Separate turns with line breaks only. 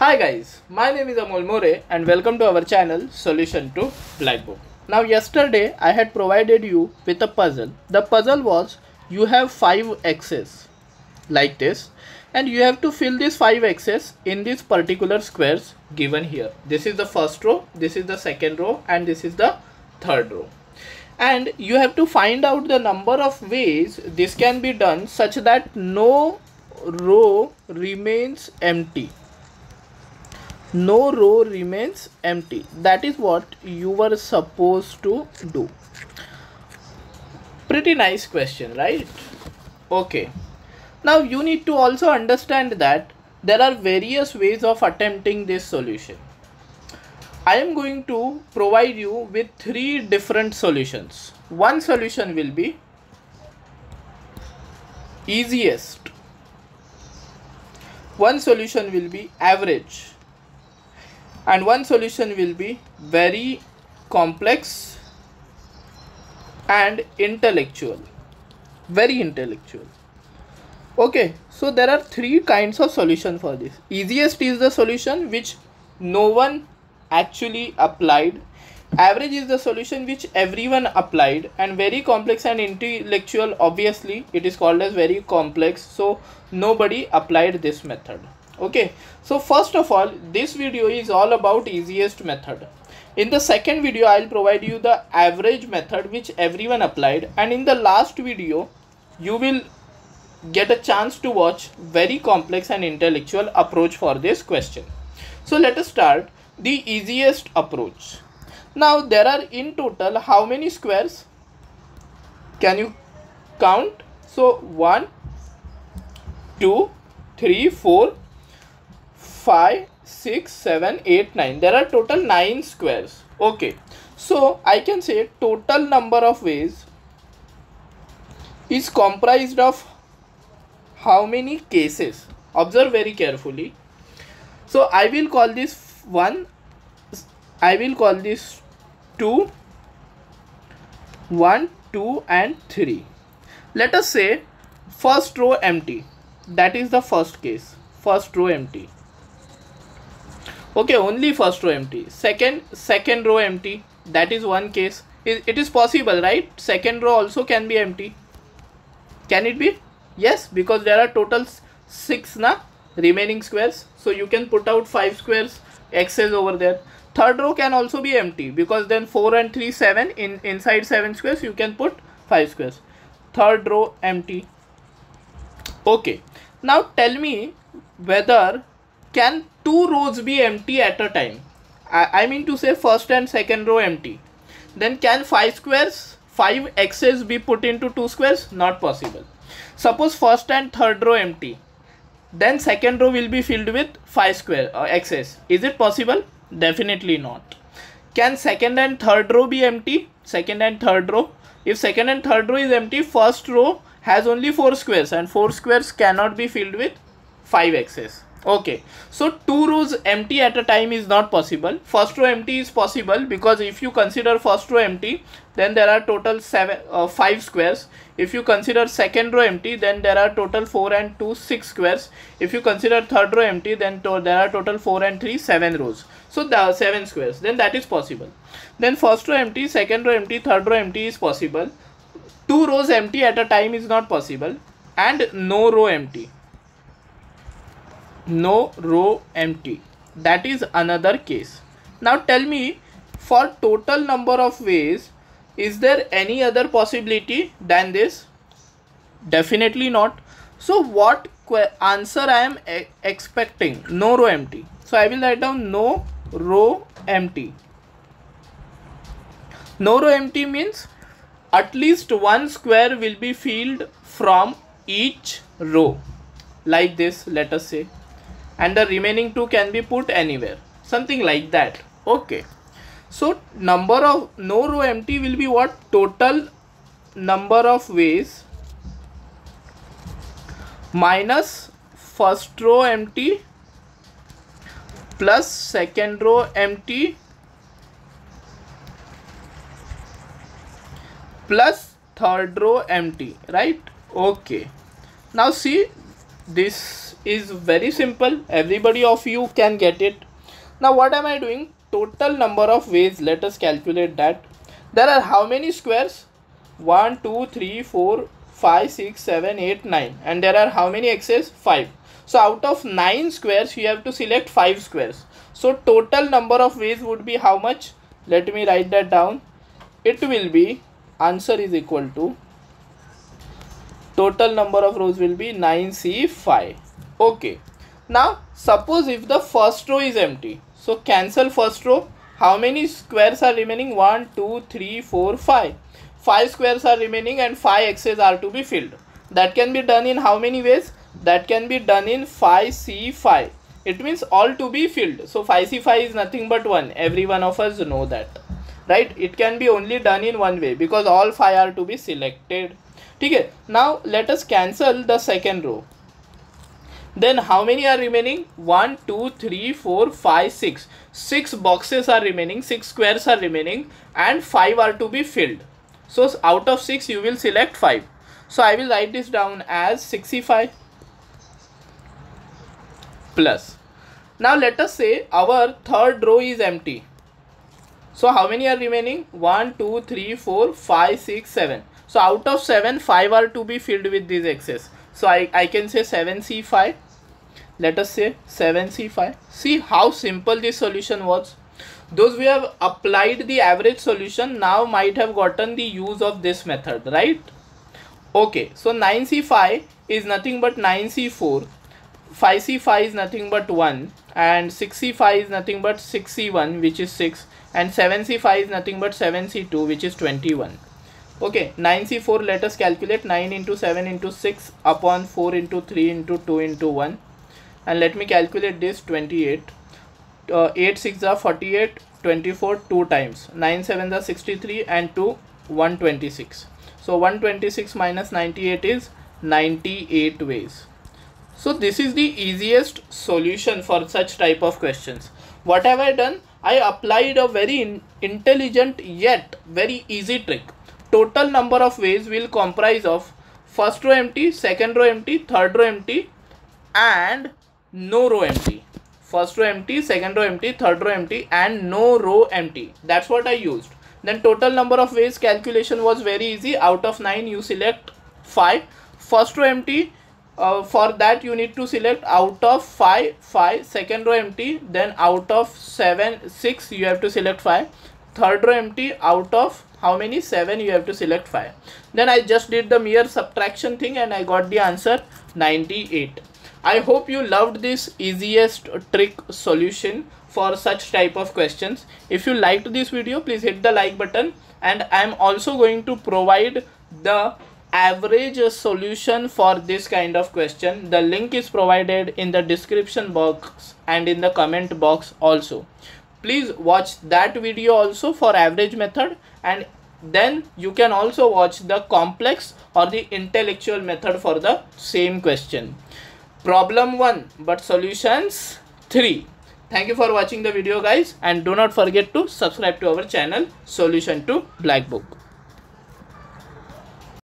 Hi guys, my name is Amol More and welcome to our channel Solution to Blackboard. Now yesterday I had provided you with a puzzle. The puzzle was you have 5 x's like this and you have to fill these 5 x's in these particular squares given here. This is the first row, this is the second row and this is the third row. And you have to find out the number of ways this can be done such that no row remains empty. No row remains empty. That is what you were supposed to do. Pretty nice question, right? Okay. Now you need to also understand that there are various ways of attempting this solution. I am going to provide you with 3 different solutions. One solution will be easiest. One solution will be average. And one solution will be very complex and intellectual. Very intellectual. Okay, so there are 3 kinds of solution for this. Easiest is the solution which no one actually applied. Average is the solution which everyone applied, and very complex and intellectual, obviously it is called as very complex, so nobody applied this method. Okay, so first of all, this video is all about easiest method. In the second video I'll provide you the average method which everyone applied, and in the last video you will get a chance to watch very complex and intellectual approach for this question. So let us start the easiest approach. Now there are in total how many squares? Can you count? So 1, 2, 3, 4, 5, 6, 7, 8, 9. There are total 9 squares. Okay, so I can say total number of ways is comprised of how many cases? Observe very carefully. So I will call this 1, I will call this 2, 1, 2 and 3. Let us say first row empty. That is the first case. First row empty. Okay, only first row empty. Second row empty. That is one case. It is possible, right? Second row also can be empty. Can it be? Yes, because there are total 6 remaining squares. So you can put out 5 squares x's over there. Third row can also be empty because then 4 and 3 7 inside 7 squares you can put 5 squares. Third row empty. Okay, now tell me whether can 2 rows be empty at a time. I mean to say first and second row empty. Then can 5 squares, 5 x's be put into 2 squares? Not possible. Suppose first and third row empty. Then second row will be filled with 5 square x's. Is it possible? Definitely not. Can second and third row be empty? Second and third row. If second and third row is empty, first row has only 4 squares and 4 squares cannot be filled with 5 x's. Okay, so 2 rows empty at a time is not possible. First row empty is possible because if you consider first row empty, then there are total 5 squares. If you consider second row empty, then there are total 4 and 2 6 squares. If you consider third row empty, then there are total 4 and 3 7 rows. So there are 7 squares. Then that is possible. Then first row empty, second row empty, third row empty is possible. 2 rows empty at a time is not possible, and no row empty. No row empty, that is another case. Now tell me, for total number of ways, is there any other possibility than this? Definitely not. So what answer I am expecting? No row empty. So I will write down no row empty. No row empty means at least one square will be filled from each row, like this, let us say, and the remaining 2 can be put anywhere, something like that. Okay, so number of no row empty will be what? Total number of ways minus first row empty plus second row empty plus third row empty, right? Okay, now see, This is very simple. Everybody of you can get it. Now what am I doing? Total number of ways. Let us calculate that. There are how many squares? 1, 2, 3, 4, 5, 6, 7, 8, 9. And there are how many x's? 5. So out of 9 squares, you have to select 5 squares. So total number of ways would be how much? Let me write that down. It will be, answer is equal to, total number of rows will be 9C5. Okay. Now suppose if the first row is empty. So cancel first row. How many squares are remaining? 1, 2, 3, 4, 5. 5 squares are remaining and 5 x's are to be filled. That can be done in how many ways? That can be done in 5C5. It means all to be filled. So 5C5 is nothing but 1. Every one of us know that. Right? It can be only done in one way because all 5 are to be selected. Okay. Now let us cancel the second row. Then how many are remaining? 1, 2, 3, 4, 5, 6. 6 boxes are remaining, 6 squares are remaining, and 5 are to be filled. So out of 6 you will select 5. So I will write this down as 65 plus. Now let us say our third row is empty. So how many are remaining? 1, 2, 3, 4, 5, 6, 7. So out of 7, 5 are to be filled with these x's. So I can say 7C5. Let us say 7C5. See how simple this solution was. Those who have applied the average solution now might have gotten the use of this method, right? Okay, so 9C5 is nothing but 9C4. 5C5 is nothing but 1. And 6C5 is nothing but 6C1, which is 6. And 7C5 is nothing but 7C2, which is 21. Okay, 9C4, let us calculate. 9 into 7 into 6 upon 4 into 3 into 2 into 1. And let me calculate this, 28. 8 6 are 48, 24 2 times. 9 7 are 63 and 2 126. So 126 minus 98 is 98 ways. So this is the easiest solution for such type of questions. What have I done? I applied a very intelligent yet very easy trick. Total number of ways will comprise of first row empty, second row empty, third row empty, and no row empty. First row empty, second row empty, third row empty, and no row empty. That's what I used. Then total number of ways calculation was very easy. Out of 9 you select 5. First row empty, for that you need to select out of 5 5. Second row empty, then out of 6 you have to select 5. Third row empty, out of how many? 7 you have to select 5. Then I just did the mere subtraction thing and I got the answer 98. I hope you loved this easiest trick solution for such type of questions. If you liked this video, please hit the like button, and I am also going to provide the average solution for this kind of question. The link is provided in the description box and in the comment box also. Please watch that video also for average method, and then you can also watch the complex or the intellectual method for the same question. Problem 1 but solutions 3. Thank you for watching the video guys, and do not forget to subscribe to our channel Solution to Black Book.